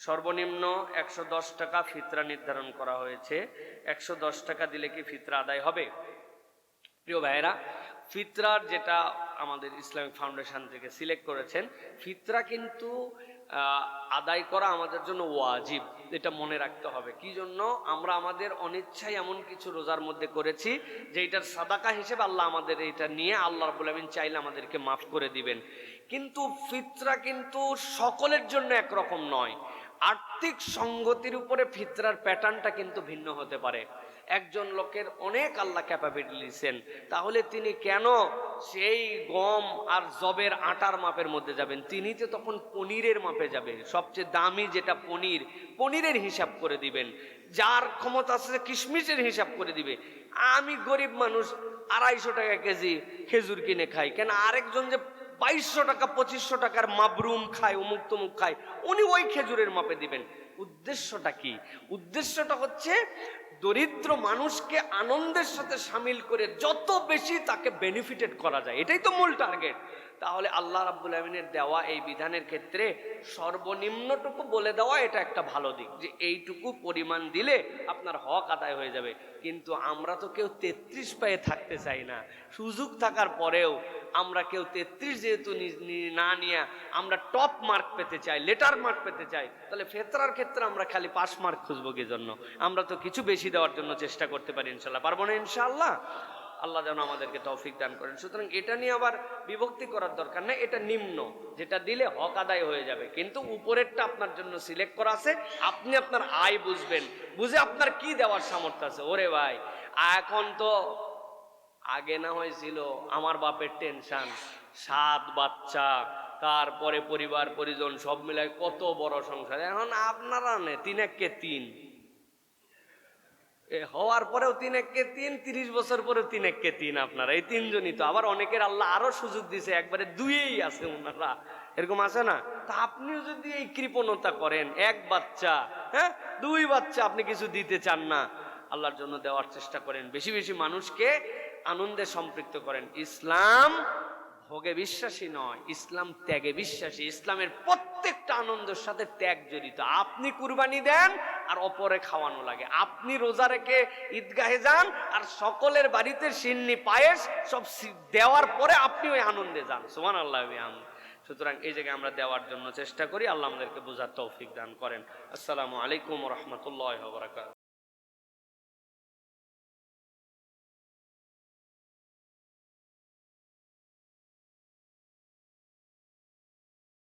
সর্বনিম্ন 110 টাকা ফিতরা নির্ধারণ করা হয়েছে। 110 টাকা দিলে কি ফিতরা আদায় হবে? প্রিয় ভাইয়েরা, ফিতরার যেটা আমাদের ইসলামিক ফাউন্ডেশন থেকে সিলেক্ট করেছেন, ফিতরা কিন্তু আদায় করা আমাদের জন্য ওয়াজিব। এটা মনে রাখতে হবে। কি জন্য? আমরা আমাদের অনিচ্ছায় এমন কিছু রোজার মধ্যে করেছি যেটার সাদাকা হিসেবে আল্লাহ আমাদের এটা নিয়ে আল্লাহ রাব্বুল আমিন চাইলে আমাদেরকে মাফ করে দিবেন। কিন্তু ফিতরা কিন্তু সকলের জন্য একরকম নয়। আর্থিক সংগতির উপরে ফিতরার প্যাটার্নটা কিন্তু ভিন্ন হতে পারে। একজন লোকের অনেক আল্লাহ ক্যাপাবিলিটি দিয়েছেন, তাহলে তিনি কেন সেই গম আর জবের আটার মাপের মধ্যে যাবেন? তিনি তো তখন পনিরের মাপে যাবে। সবচেয়ে দামি যেটা পনিরের হিসাব করে দিবেন। যার ক্ষমতা আছে কিশমিশের হিসাব করে দিবে। আমি গরিব মানুষ, 250 টাকা কেজি খেজুর কিনে খাই, কেন আরেকজন যে 2200 টাকা 2500 টাকার মাবরুম খায়, অমুক তমুক খায়, উনি ওই খেজুরের মাপে দিবেন। উদ্দেশ্যটা কি? উদ্দেশ্যটা হচ্ছে দরিদ্র মানুষকে আনন্দের সাথে সামিল করে যত বেশি তাকে বেনিফিটেড করা যায়, এটাই তো মূল টার্গেট। তাহলে আল্লাহ রাব্বুল আমিনের দেওয়া এই বিধানের ক্ষেত্রে সর্বনিম্নটুকু বলে দেওয়া এটা একটা ভালো দিক, যে এইটুকু পরিমাণ দিলে আপনার হক আদায় হয়ে যাবে। কিন্তু আমরা তো কেউ 33 পায়ে থাকতে চাই না। সুযোগ থাকার পরেও আমরা কেউ 33 যেহেতু না নিয়ে আমরা টপ মার্ক পেতে চাই, লেটার মার্ক পেতে চাই, তাহলে ফিতরার ক্ষেত্রে আমরা খালি পাস মার্ক খুঁজবো কি জন্য? আমরা তো কিছু বেশি দেওয়ার জন্য চেষ্টা করতে পারি। ইনশাল্লাহ পারবো না? ইনশাআল্লাহ আল্লাহ যেন আমাদেরকে তৌফিক দান করেন। সুতরাং এটা নিয়ে আবার বিভক্তি করার দরকার নেই। এটা নিম্ন, যেটা দিলে হক আদায় হয়ে যাবে। কিন্তু উপরেরটা আপনার জন্য সিলেক্ট করা আছে। আপনি আপনার আয় বুঝবেন, বুঝে আপনার কি দেওয়ার সামর্থ্য আছে। ওরে ভাই, এখন তো আগে না হয়েছিল আমার বাপের টেনশন, 7 বাচ্চা, তারপরে পরিবার পরিজন সব মিলাই কত বড় সংসার। এখন আপনারা নেই 3 হওয়ার পরেও 3 30 বছর পরেও 3 আপনারা এই 3 জনই তো। আবার অনেকের আল্লাহ আরো সুযোগ দিছে, একবারে 2ই আছে ওনারা, এরকম আছে না? তা আপনিও যদি এই কৃপণতা করেন, 1 বাচ্চা, 2 বাচ্চা, আপনি কিছু দিতে চান না, আল্লাহর জন্য দেওয়ার চেষ্টা করেন। বেশি বেশি মানুষকে আনন্দে সম্পৃক্ত করেন। ইসলাম ভোগে বিশ্বাসী নয়, ইসলাম ত্যাগে বিশ্বাসী। ইসলামের প্রত্যেকটা আনন্দের সাথে ত্যাগ জড়িত। আপনি কুরবানি দেন আর অপরে খাওয়ানো লাগে। আপনি রোজা রেখে ঈদগাহে যান আর সকলের বাড়িতে সিন্নি পায়েস সব দেওয়ার পরে আপনি ওই আনন্দে যান। সুবহানাল্লাহ। সুতরাং এই জায়গায় আমরা দেওয়ার জন্য চেষ্টা করি। আল্লাহ আমাদেরকে বোঝার তৌফিক দান করেন। আসসালামু আলাইকুম ওয়া রাহমাতুল্লাহি ওয়া বারাকাতুহু।